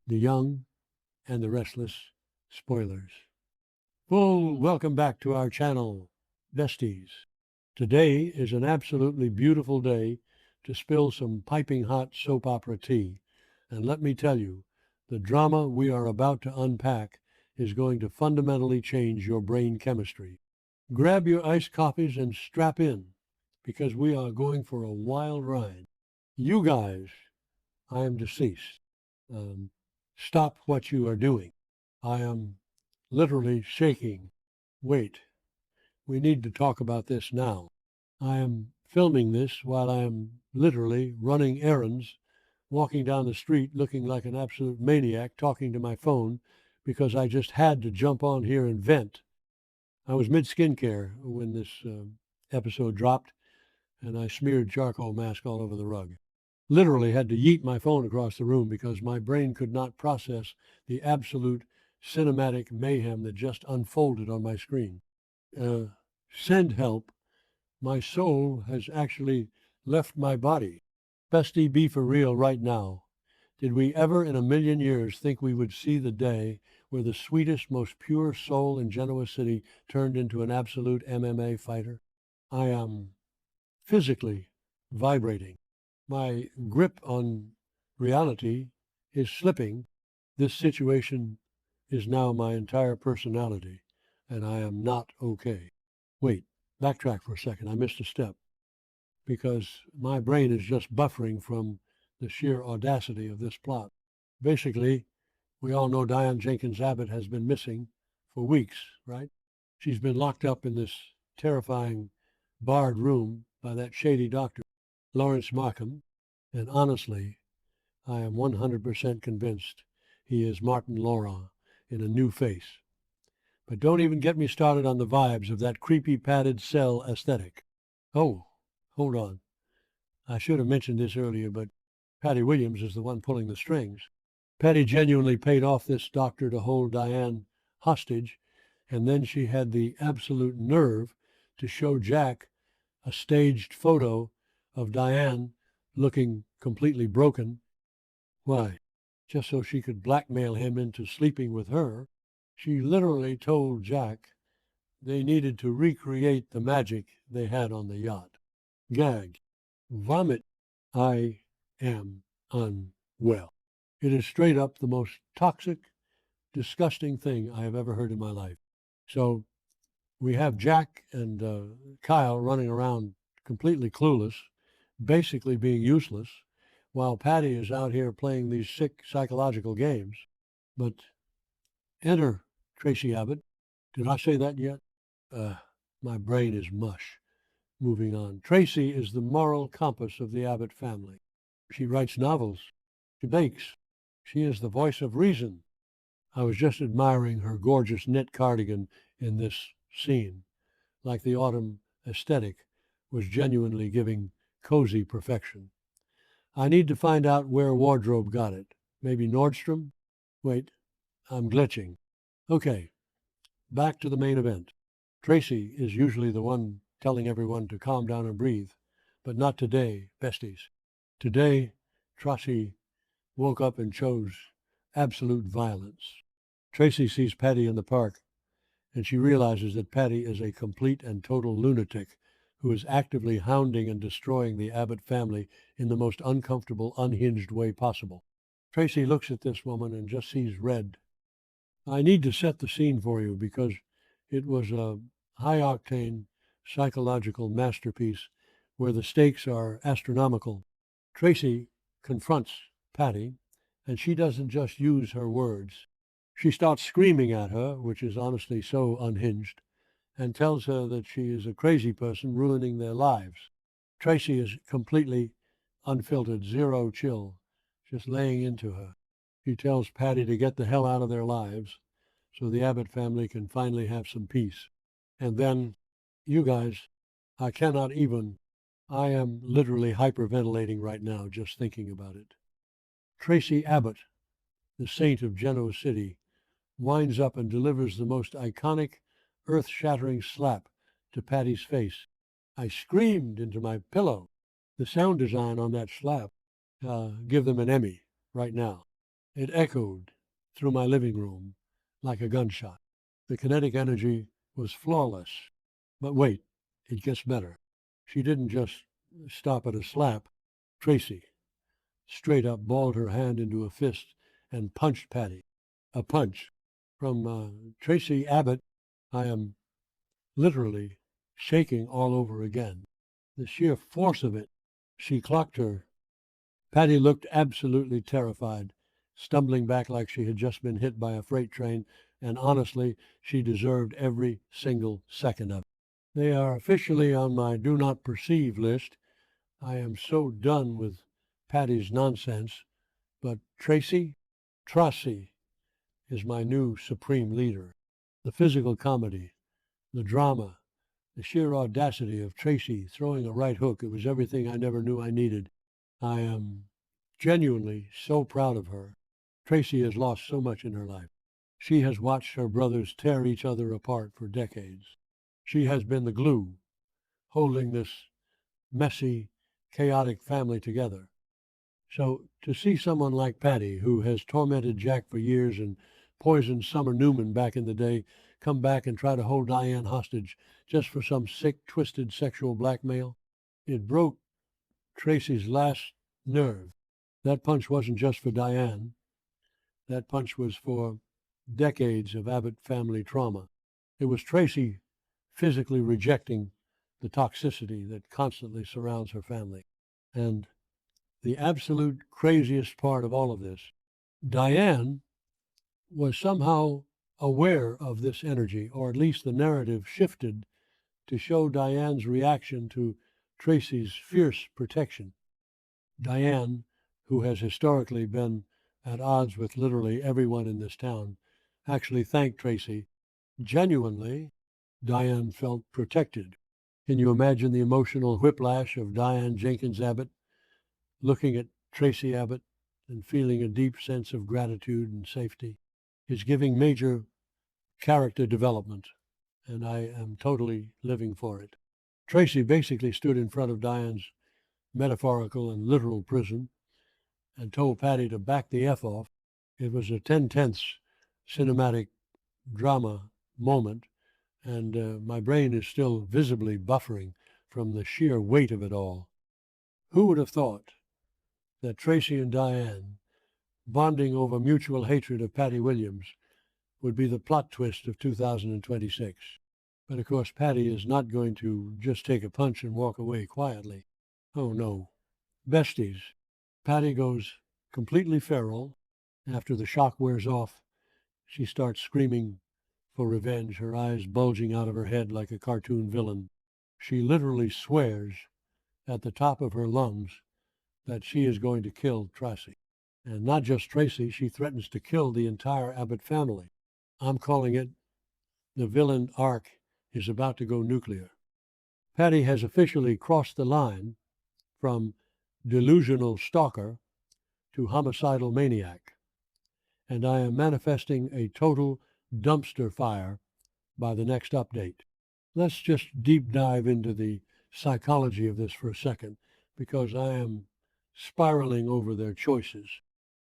The Young and the Restless spoilers. Full welcome back to our channel, besties. Today is an absolutely beautiful day to spill some piping hot soap opera tea. And let me tell you, the drama we are about to unpack is going to fundamentally change your brain chemistry. Grab your iced coffees and strap in, because we are going for a wild ride. You guys, I am deceased. Um, Stop what you are doing. I am literally shaking. Wait, we need to talk about this now. I am filming this while I am literally running errands, walking down the street looking like an absolute maniac, talking to my phone because I just had to jump on here and vent. I was mid skincare when this episode dropped, and I smeared charcoal mask all over the rug. Literally had to yeet my phone across the room because my brain could not process the absolute cinematic mayhem that just unfolded on my screen. Uh, Send help. My soul has actually left my body. Bestie, be for real right now. Did we ever in a million years think we would see the day where the sweetest, most pure soul in Genoa City turned into an absolute MMA fighter? I am physically vibrating. My grip on reality is slipping. This situation is now my entire personality, and I am not okay. Wait, backtrack for a second. I missed a step because my brain is just buffering from the sheer audacity of this plot. Basically, we all know Diane Jenkins Abbott has been missing for weeks, right? She's been locked up in this terrifying barred room by that shady doctor, Lawrence Markham, and honestly, I am 100% convinced he is Martin Laurent in a new face. But don't even get me started on the vibes of that creepy padded cell aesthetic. Oh, hold on. I should have mentioned this earlier, but Patty Williams is the one pulling the strings. Patty genuinely paid off this doctor to hold Diane hostage, and then she had the absolute nerve to show Jack a staged photo of Diane looking completely broken. Why? Just so she could blackmail him into sleeping with her. She literally told Jack they needed to recreate the magic they had on the yacht. Gag. Vomit. I am unwell. It is straight up the most toxic, disgusting thing I have ever heard in my life. So we have Jack and Kyle running around completely clueless, basically being useless, while Patty is out here playing these sick psychological games. But enter Traci Abbott. Did I say that yet? Uh, my brain is mush. Moving on. Traci is the moral compass of the Abbott family. She writes novels. She bakes. She is the voice of reason. I was just admiring her gorgeous knit cardigan in this scene, like the autumn aesthetic was genuinely giving cozy perfection. I need to find out where wardrobe got it. Maybe Nordstrom? Wait, I'm glitching. Okay, back to the main event. Traci is usually the one telling everyone to calm down and breathe, but not today, besties. Today, Traci woke up and chose absolute violence. Traci sees Patty in the park, and she realizes that Patty is a complete and total lunatic who is actively hounding and destroying the Abbott family in the most uncomfortable, unhinged way possible. Traci looks at this woman and just sees red. I need to set the scene for you because it was a high-octane psychological masterpiece where the stakes are astronomical. Traci confronts Patty, and she doesn't just use her words. She starts screaming at her, which is honestly so unhinged, and tells her that she is a crazy person ruining their lives. Traci is completely unfiltered, zero chill, just laying into her. She tells Patty to get the hell out of their lives so the Abbott family can finally have some peace. And then, you guys, I cannot even, I am literally hyperventilating right now just thinking about it. Traci Abbott, the saint of Genoa City, winds up and delivers the most iconic, earth-shattering slap to Patty's face. I screamed into my pillow. The sound design on that slap, give them an Emmy right now. It echoed through my living room like a gunshot. The kinetic energy was flawless. But wait, it gets better. She didn't just stop at a slap. Traci straight up balled her hand into a fist and punched Patty. A punch from Traci Abbott. I am literally shaking all over again. The sheer force of it. She clocked her. Patty looked absolutely terrified, stumbling back like she had just been hit by a freight train, and honestly, she deserved every single second of it. They are officially on my do not perceive list. I am so done with Patty's nonsense, but Traci is my new supreme leader. The physical comedy, the drama, the sheer audacity of Traci throwing a right hook, it was everything I never knew I needed. I am genuinely so proud of her. Traci has lost so much in her life. She has watched her brothers tear each other apart for decades. She has been the glue holding this messy, chaotic family together. So to see someone like Patty, who has tormented Jack for years and poisoned Summer Newman back in the day, come back and try to hold Diane hostage just for some sick, twisted sexual blackmail, it broke Traci's last nerve. That punch wasn't just for Diane. That punch was for decades of Abbott family trauma. It was Traci physically rejecting the toxicity that constantly surrounds her family. And the absolute craziest part of all of this, Diane was somehow aware of this energy, or at least the narrative shifted to show Diane's reaction to Traci's fierce protection. Diane, who has historically been at odds with literally everyone in this town, actually thanked Traci. Genuinely, Diane felt protected. Can you imagine the emotional whiplash of Diane Jenkins Abbott looking at Traci Abbott and feeling a deep sense of gratitude and safety? Is giving major character development, and I am totally living for it. Traci basically stood in front of Diane's metaphorical and literal prison and told Patty to back the F off. It was a 10/10 cinematic drama moment, and my brain is still visibly buffering from the sheer weight of it all. Who would have thought that Traci and Diane, bonding over mutual hatred of Patty Williams, would be the plot twist of 2026? But of course, Patty is not going to just take a punch and walk away quietly. Oh no. Besties. Patty goes completely feral. After the shock wears off, she starts screaming for revenge, her eyes bulging out of her head like a cartoon villain. She literally swears at the top of her lungs that she is going to kill Traci. And not just Traci, she threatens to kill the entire Abbott family. I'm calling it the villain arc is about to go nuclear. Patty has officially crossed the line from delusional stalker to homicidal maniac, and I am manifesting a total dumpster fire by the next update. Let's just deep dive into the psychology of this for a second, because I am spiraling over their choices.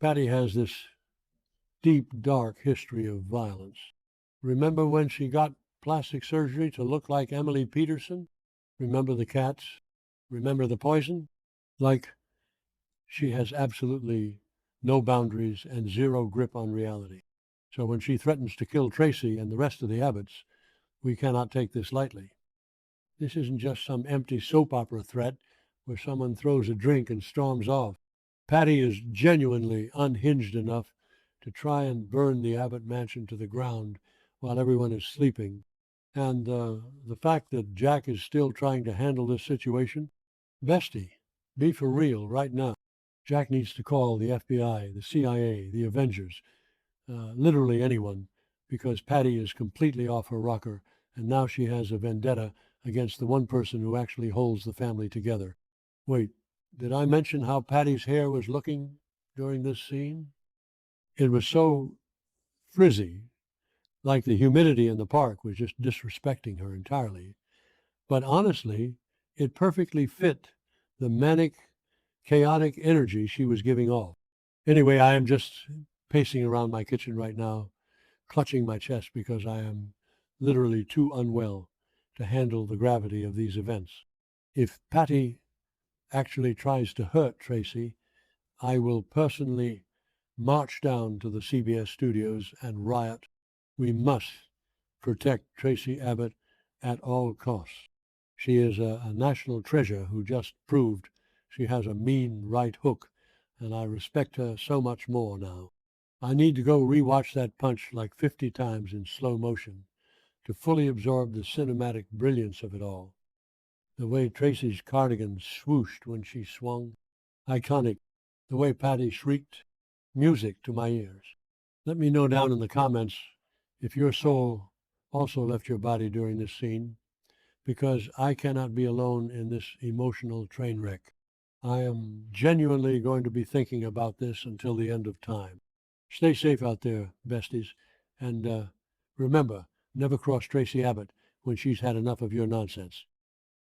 Patty has this deep, dark history of violence. Remember when she got plastic surgery to look like Emily Peterson? Remember the cats? Remember the poison? Like, she has absolutely no boundaries and zero grip on reality. So when she threatens to kill Traci and the rest of the Abbotts, we cannot take this lightly. This isn't just some empty soap opera threat where someone throws a drink and storms off. Patty is genuinely unhinged enough to try and burn the Abbott mansion to the ground while everyone is sleeping. And the fact that Jack is still trying to handle this situation, bestie, be for real right now. Jack needs to call the FBI, the CIA, the Avengers, literally anyone, because Patty is completely off her rocker, and now she has a vendetta against the one person who actually holds the family together. Wait, did I mention how Patty's hair was looking during this scene? It was so frizzy, like the humidity in the park was just disrespecting her entirely. But honestly, it perfectly fit the manic, chaotic energy she was giving off. Anyway, I am just pacing around my kitchen right now, clutching my chest because I am literally too unwell to handle the gravity of these events. If Patty actually tries to hurt Traci, I will personally march down to the CBS studios and riot. We must protect Traci Abbott at all costs. She is a national treasure who just proved she has a mean right hook, and I respect her so much more now. I need to go rewatch that punch like 50 times in slow motion to fully absorb the cinematic brilliance of it all. The way Traci's cardigan swooshed when she swung, iconic. The way Patty shrieked, music to my ears. Let me know down in the comments if your soul also left your body during this scene, because I cannot be alone in this emotional train wreck. I am genuinely going to be thinking about this until the end of time. Stay safe out there, besties, and remember, never cross Traci Abbott when she's had enough of your nonsense.